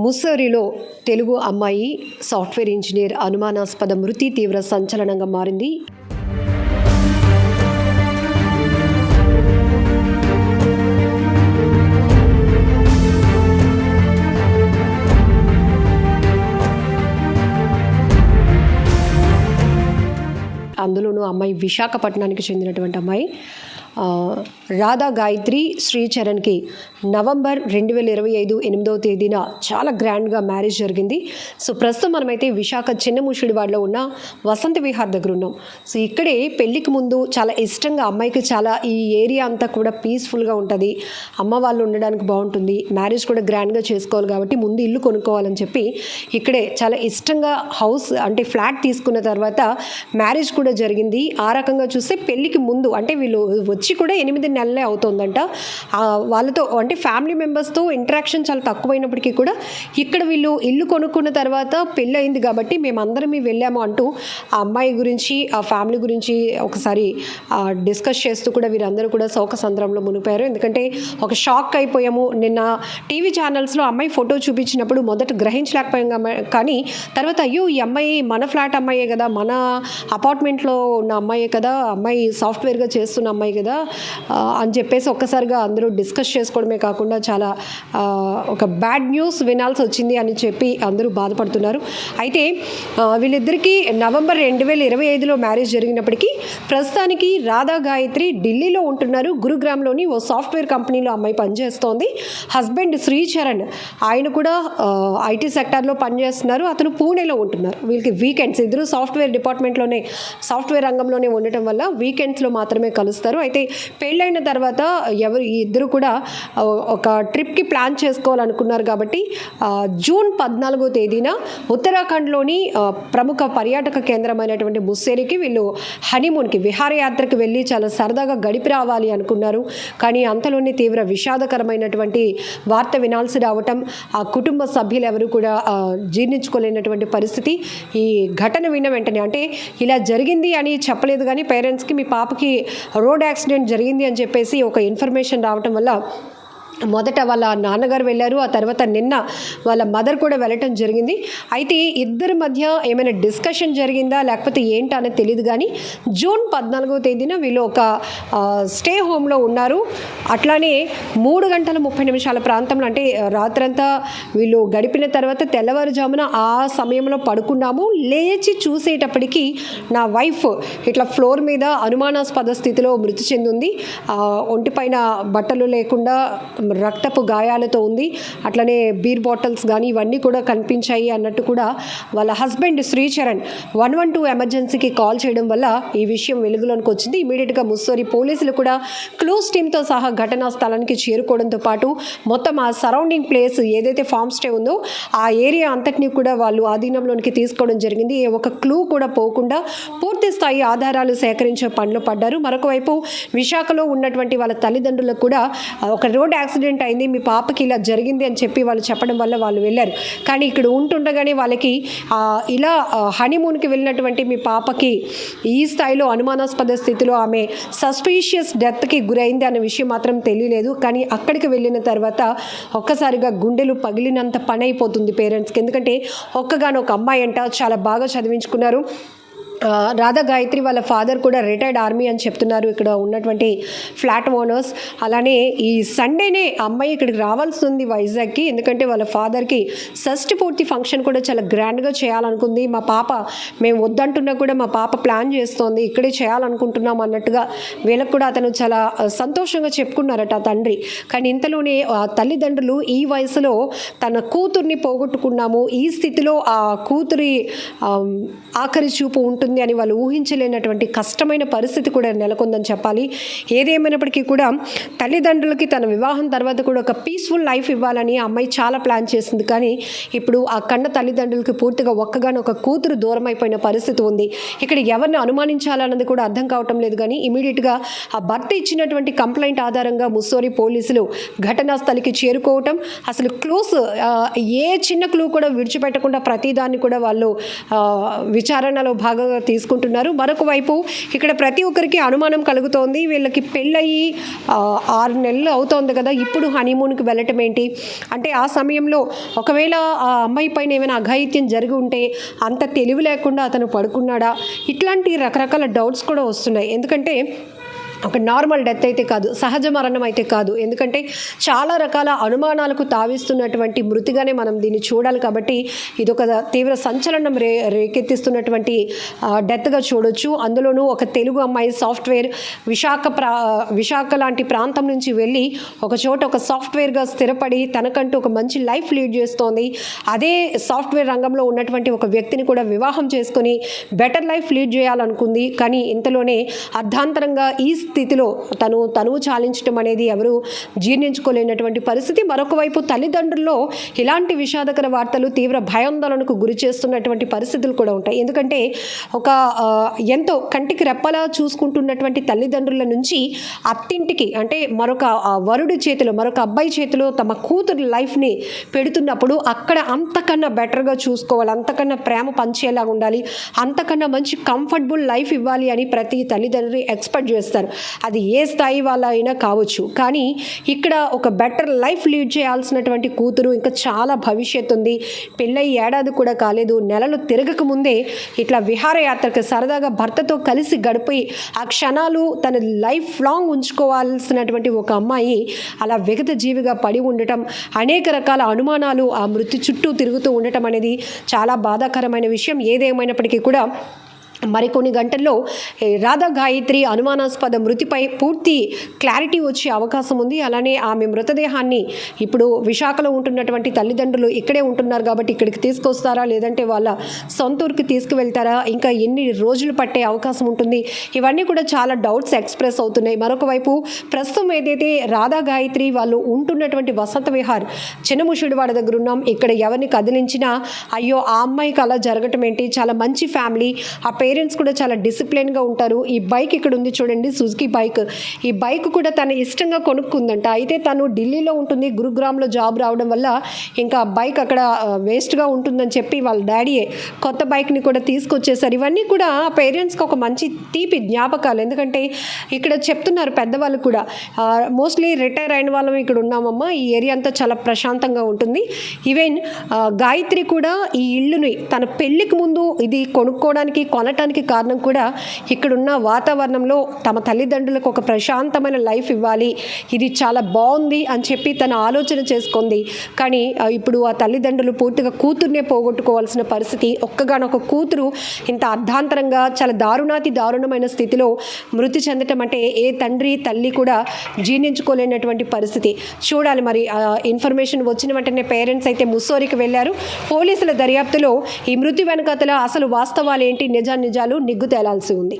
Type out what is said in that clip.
ముస్సోరిలో తెలుగు అమ్మాయి software engineer అనుమానాస్పద మృతి తీవ్ర సంచలనంగా మారింది. అందులోనూ అమ్మాయి విశాఖపట్నానికి చెందినటువంటి అమ్మాయి రాధా గాయత్రి శ్రీచరణ్కి నవంబర్ 2025 8వ తేదీన చాలా గ్రాండ్గా మ్యారేజ్ జరిగింది. సో ప్రస్తుతం మనమైతే విశాఖ చిన్నముషిడివాడలో ఉన్న వసంత విహార్ దగ్గర ఉన్నాం. సో ఇక్కడే పెళ్ళికి ముందు చాలా ఇష్టంగా అమ్మాయికి చాలా ఈ ఏరియా అంతా కూడా పీస్ఫుల్గా ఉంటుంది, అమ్మ వాళ్ళు ఉండడానికి బాగుంటుంది, మ్యారేజ్ కూడా గ్రాండ్గా చేసుకోవాలి కాబట్టి ముందు ఇల్లు కొనుక్కోవాలని చెప్పి ఇక్కడే చాలా ఇష్టంగా హౌస్ అంటే ఫ్లాట్ తీసుకున్న తర్వాత మ్యారేజ్ కూడా జరిగింది. ఆ రకంగా చూస్తే పెళ్ళికి ముందు అంటే వీళ్ళు వచ్చి కూడా 8 నెలలే అవుతుందంట. వాళ్ళతో అంటే ఫ్యామిలీ మెంబర్స్తో ఇంటరాక్షన్ చాలా తక్కువైనప్పటికీ కూడా ఇక్కడ వీళ్ళు ఇల్లు కొనుక్కున్న తర్వాత పెళ్ళి అయింది కాబట్టి మేమందరం వెళ్ళాము అంటూ ఆ అమ్మాయి గురించి ఆ ఫ్యామిలీ గురించి ఒకసారి డిస్కస్ చేస్తూ కూడా వీరందరూ కూడా శోక సంద్రంలో మునిపారు. ఎందుకంటే ఒక షాక్ అయిపోయాము. నిన్న టీవీ ఛానల్స్లో అమ్మాయి ఫోటో చూపించినప్పుడు మొదట గ్రహించలేకపోయాం, కానీ తర్వాత అయ్యో ఈ అమ్మాయి మన ఫ్లాట్ అమ్మాయే కదా, మన అపార్ట్మెంట్లో ఉన్న అమ్మాయే కదా, అమ్మాయి సాఫ్ట్వేర్గా చేస్తున్న అమ్మాయి కదా అని చెప్పేసి ఒక్కసారిగా అందరూ డిస్కస్ చేసుకోవడమే కాకుండా చాలా ఒక బ్యాడ్ న్యూస్ వినాల్సి వచ్చింది అని చెప్పి అందరూ బాధపడుతున్నారు. అయితే వీళ్ళిద్దరికీ నవంబర్ 2025లో మ్యారేజ్ జరిగినప్పటికీ ప్రస్తుతానికి రాధా గాయత్రి ఢిల్లీలో ఉంటున్నారు. గురుగ్రామ్లోని ఓ సాఫ్ట్వేర్ కంపెనీలో అమ్మాయి పనిచేస్తోంది. హస్బెండ్ శ్రీచరణ్ ఆయన కూడా ఐటీ సెక్టార్లో పనిచేస్తున్నారు, అతను పూణేలో ఉంటున్నారు. వీళ్ళకి వీకెండ్స్ ఇద్దరు సాఫ్ట్వేర్ డిపార్ట్మెంట్లోనే సాఫ్ట్వేర్ రంగంలోనే ఉండటం వల్ల వీకెండ్స్లో మాత్రమే కలుస్తారు. అయితే పెళ్ళైన తర్వాత ఇద్దరు కూడా ఒక ట్రిప్కి ప్లాన్ చేసుకోవాలనుకున్నారు కాబట్టి జూన్ 14వ తేదీన ఉత్తరాఖండ్లోని ప్రముఖ పర్యాటక కేంద్రమైనటువంటి ముస్సేరికి వీళ్ళు హనీమూన్కి విహారయాత్రకు వెళ్ళి చాలా సరదాగా గడిపి రావాలి అనుకున్నారు. కానీ అంతలోనే తీవ్ర విషాదకరమైనటువంటి వార్త వినాల్సి రావటం, ఆ కుటుంబ సభ్యులు ఎవరు కూడా జీర్ణించుకోలేనటువంటి పరిస్థితి. ఈ ఘటన విన్న వెంటనే అంటే ఇలా జరిగింది అని చెప్పలేదు, కానీ పేరెంట్స్కి మీ పాపకి రోడ్ యాక్సిడెంట్ జరిగింది అని చెప్పేసి ఒక ఇన్ఫర్మేషన్ రావటం వల్ల మొదట వాళ్ళ నాన్నగారు వెళ్ళారు, ఆ తర్వాత నిన్న వాళ్ళ మదర్ కూడా వెళ్ళటం జరిగింది. అయితే ఇద్దరి మధ్య ఏమైనా డిస్కషన్ జరిగిందా లేకపోతే ఏంటా అనేది తెలియదు, కానీ జూన్ 14వ తేదీన వీళ్ళు ఒక స్టే హోమ్లో ఉన్నారు. అట్లానే 3 గంటల 30 నిమిషాల ప్రాంతంలో అంటే రాత్రంతా వీళ్ళు గడిపిన తర్వాత తెల్లవారుజామున ఆ సమయంలో పడుకున్నాము. లేచి చూసేటప్పటికీ నా వైఫ్ ఇట్లా ఫ్లోర్ మీద అనుమానాస్పద స్థితిలో మృతి చెందింది. ఒంటిపైన బట్టలు లేకుండా రక్తపు గాయాలతో ఉంది. అట్లనే బీర్ బాటిల్స్ కానీ ఇవన్నీ కూడా కనిపించాయి అన్నట్టు కూడా వాళ్ళ హస్బెండ్ శ్రీచరణ్ 112 ఎమర్జెన్సీకి కాల్ చేయడం వల్ల ఈ విషయం వెలుగులోనికి వచ్చింది. ఇమీడియట్గా ముస్సోరి పోలీసులు కూడా క్లోజ్ టీమ్తో సహా ఘటనా స్థలానికి చేరుకోవడంతో పాటు మొత్తం ఆ సరౌండింగ్ ప్లేస్ ఏదైతే ఫామ్ స్టే ఉందో ఆ ఏరియా అంతటినీ కూడా వాళ్ళు ఆధీనంలోనికి తీసుకోవడం జరిగింది. ఒక క్లూ కూడా పోకుండా పూర్తి స్థాయి ఆధారాలు సేకరించే పనిలో పడ్డారు. మరొక వైపు విశాఖలో ఉన్నటువంటి వాళ్ళ తల్లిదండ్రులకు కూడా ఒక రోడ్ యాక్సిడెంట్ అయింది, మీ పాపకి ఇలా జరిగింది అని చెప్పి వాళ్ళు చెప్పడం వల్ల వాళ్ళు వెళ్ళారు. కానీ ఇక్కడ ఉంటుండగానే వాళ్ళకి ఇలా హనీమూన్కి వెళ్ళినటువంటి మీ పాపకి ఈ స్థాయిలో అనుమానాస్పద స్థితిలో ఆమె సస్పీషియస్ డెత్కి గురైంది అనే విషయం మాత్రం తెలియలేదు. కానీ అక్కడికి వెళ్ళిన తర్వాత ఒక్కసారిగా గుండెలు పగిలినంత పని అయిపోతుంది పేరెంట్స్కి. ఎందుకంటే ఒక్కగానొక అమ్మాయి అంట, చాలా బాగా చదివించుకున్నారు. రాధా గాయత్రి వాళ్ళ ఫాదర్ కూడా రిటైర్డ్ ఆర్మీ అని చెప్తున్నారు ఇక్కడ ఉన్నటువంటి ఫ్లాట్ ఓనర్స్. అలానే ఈ సండేనే అమ్మాయి ఇక్కడికి రావాల్సి ఉంది వైజాగ్కి, ఎందుకంటే వాళ్ళ ఫాదర్కి షష్ఠి పూర్తి ఫంక్షన్ కూడా చాలా గ్రాండ్గా చేయాలనుకుంది. మా పాప మేము వద్దంటున్నా కూడా మా పాప ప్లాన్ చేస్తోంది, ఇక్కడే చేయాలనుకుంటున్నాం అన్నట్టుగా వీళ్ళకు కూడా అతను చాలా సంతోషంగా చెప్పుకున్నారట తండ్రి. కానీ ఇంతలోనే తల్లిదండ్రులు ఈ వయసులో తన కూతుర్ని పోగొట్టుకున్నాము, ఈ స్థితిలో ఆ కూతురి ఆఖరి చూపు ఉంటుంది అని వాళ్ళు ఊహించలేనటువంటి కష్టమైన పరిస్థితి కూడా నెలకొందని చెప్పాలి. ఏదేమైనప్పటికీ కూడా తల్లిదండ్రులకి తన వివాహం తర్వాత కూడా ఒక పీస్ఫుల్ లైఫ్ ఇవ్వాలని అమ్మాయి చాలా ప్లాన్ చేసింది. కానీ ఇప్పుడు ఆ కన్న తల్లిదండ్రులకి పూర్తిగా ఒక్కగానొక కూతురు దూరం అయిపోయిన పరిస్థితి ఉంది. ఇక్కడ ఎవరిని అనుమానించాలన్నది కూడా అర్థం కావటం లేదు. కానీ ఇమీడియట్గా ఆ భర్త ఇచ్చినటువంటి కంప్లైంట్ ఆధారంగా ముస్సోరి పోలీసులు ఘటనా స్థలికి చేరుకోవటం, అసలు క్లూస్ ఏ చిన్న క్లూ కూడా విడిచిపెట్టకుండా ప్రతిదాన్ని కూడా వాళ్ళు విచారణలో భాగంగా తీసుకుంటున్నారు. మరొక వైపు ఇక్కడ ప్రతి ఒక్కరికి అనుమానం కలుగుతోంది, వీళ్ళకి పెళ్ళయి 6 నెలలు అవుతోంది కదా, ఇప్పుడు హనీమూన్కి వెళ్ళటం ఏంటి అంటే ఆ సమయంలో ఒకవేళ ఆ అమ్మాయి పైన ఏమైనా అఘాయిత్యం జరిగి ఉంటే అంత తెలివి లేకుండా అతను పడుకున్నాడా, ఇట్లాంటి రకరకాల డౌట్స్ కూడా వస్తున్నాయి. ఎందుకంటే ఒక నార్మల్ డెత్ అయితే కాదు, సహజ మరణం అయితే కాదు. ఎందుకంటే చాలా రకాల అనుమానాలకు తావిస్తున్నటువంటి మృతిగానే మనం దీన్ని చూడాలి. కాబట్టి ఇదొక తీవ్ర సంచలనం రేకెత్తిస్తున్నటువంటి డెత్గా చూడొచ్చు. అందులోనూ ఒక తెలుగు అమ్మాయి సాఫ్ట్వేర్ విశాఖ లాంటి ప్రాంతం నుంచి వెళ్ళి ఒక చోట ఒక సాఫ్ట్వేర్గా స్థిరపడి తనకంటూ ఒక మంచి లైఫ్ లీడ్ చేస్తోంది. అదే సాఫ్ట్వేర్ రంగంలో ఉన్నటువంటి ఒక వ్యక్తిని కూడా వివాహం చేసుకొని బెటర్ లైఫ్ లీడ్ చేయాలనుకుంది. కానీ ఇంతలోనే అర్ధాంతరంగా ఈ స్థితిలో తనువు చాలించడం అనేది ఎవరు జీర్ణించుకోలేనటువంటి పరిస్థితి. మరొక వైపు తల్లిదండ్రుల్లో ఇలాంటి విషాదకర వార్తలు తీవ్ర భయాందోళనకు గురి చేస్తున్నటువంటి పరిస్థితులు కూడా ఉంటాయి. ఎందుకంటే ఒక ఎంతో కంటికి రెప్పలా చూసుకుంటున్నటువంటి తల్లిదండ్రుల నుంచి అత్తింటికి అంటే మరొక వరుడి చేతిలో, మరొక అబ్బాయి చేతిలో తమ కూతురు లైఫ్ని పెడుతున్నప్పుడు అక్కడ అంతకన్నా బెటర్గా చూసుకోవాలి, అంతకన్నా ప్రేమ పంచేలా ఉండాలి, అంతకన్నా మంచి కంఫర్టబుల్ లైఫ్ ఇవ్వాలి అని ప్రతి తల్లిదండ్రి ఎక్స్పెక్ట్ చేస్తారు. అది ఏ స్థాయి వాళ్ళ అయినా కావచ్చు. కానీ ఇక్కడ ఒక బెటర్ లైఫ్ లీడ్ చేయాల్సినటువంటి కూతురు, ఇంకా చాలా భవిష్యత్తు ఉంది, పెళ్ళై ఏడాది కూడా కాలేదు, నెలలు తిరగక ముందే ఇట్లా విహారయాత్రకు సరదాగా భర్తతో కలిసి గడిపి ఆ క్షణాలు తన లైఫ్ లాంగ్ ఉంచుకోవాల్సినటువంటి ఒక అమ్మాయి అలా విగత జీవిగా పడి ఉండటం, అనేక రకాల అనుమానాలు ఆ మృతి చుట్టూ తిరుగుతూ ఉండటం అనేది చాలా బాధాకరమైన విషయం. ఏదేమైనప్పటికీ కూడా మరికొన్ని గంటల్లో రాధా గాయత్రి అనుమానాస్పద మృతిపై పూర్తి క్లారిటీ వచ్చే అవకాశం ఉంది. అలానే ఆమె మృతదేహాన్ని ఇప్పుడు విశాఖలో ఉంటున్నటువంటి తల్లిదండ్రులు ఇక్కడే ఉంటున్నారు కాబట్టి ఇక్కడికి తీసుకొస్తారా, లేదంటే వాళ్ళ సొంత ఊరికి తీసుకువెళ్తారా, ఇంకా ఎన్ని రోజులు పట్టే అవకాశం ఉంటుంది, ఇవన్నీ కూడా చాలా డౌట్స్ ఎక్స్ప్రెస్ అవుతున్నాయి. మరొక వైపు ప్రస్తుతం ఏదైతే రాధా గాయత్రి వాళ్ళు ఉంటున్నటువంటి వసంత విహార్ చిన్నముషిడివాడ దగ్గర ఉన్నాం, ఇక్కడ ఎవరిని కదిలించినా అయ్యో ఆ అమ్మాయికి అలా జరగటం ఏంటి, చాలా మంచి ఫ్యామిలీ, ఆ పేరెంట్స్ కూడా చాలా డిసిప్లిన్గా ఉంటారు. ఈ బైక్ ఇక్కడ ఉంది చూడండి, సుజుకి బైక్, ఈ బైక్ కూడా తను ఇష్టంగా కొనుక్కుందంట. అయితే తను ఢిల్లీలో ఉంటుంది, గురుగ్రామ్లో జాబ్ రావడం వల్ల ఇంకా బైక్ అక్కడ వేస్ట్గా ఉంటుందని చెప్పి వాళ్ళ డాడీయే కొత్త బైక్ని కూడా తీసుకొచ్చేసారు. ఇవన్నీ కూడా పేరెంట్స్కి ఒక మంచి తీపి జ్ఞాపకాలు. ఎందుకంటే ఇక్కడ చెప్తున్నారు పెద్దవాళ్ళు కూడా, మోస్ట్లీ రిటైర్ అయిన వాళ్ళం ఇక్కడ ఉన్నామమ్మా, ఈ ఏరియా అంతా చాలా ప్రశాంతంగా ఉంటుంది. ఈవెన్ గాయత్రి కూడా ఈ ఇల్లుని తన పెళ్ళికి ముందు ఇది కొనటానికి కారణం కూడా ఇక్కడున్న వాతావరణంలో తమ తల్లిదండ్రులకు ఒక ప్రశాంతమైన లైఫ్ ఇవ్వాలి, ఇది చాలా బాగుంది అని చెప్పి తన ఆలోచన చేసుకుంది. కానీ ఇప్పుడు ఆ తల్లిదండ్రులు పూర్తిగా కూతుర్నే పోగొట్టుకోవాల్సిన పరిస్థితి. ఒక్కగానొక కూతురు ఇంత అర్ధాంతరంగా చాలా దారుణమైన స్థితిలో మృతి చెందటం అంటే ఏ తండ్రి తల్లి కూడా జీర్ణించుకోలేనటువంటి పరిస్థితి. చూడాలి మరి ఇన్ఫర్మేషన్ వచ్చిన వెంటనే పేరెంట్స్ అయితే ముస్సోరికి వెళ్ళారు. పోలీసుల దర్యాప్తులో ఈ మృతి వెనకాతల అసలు వాస్తవాలు ఏంటి, నిజాలు నిగ్గు తేలాల్సి ఉంది.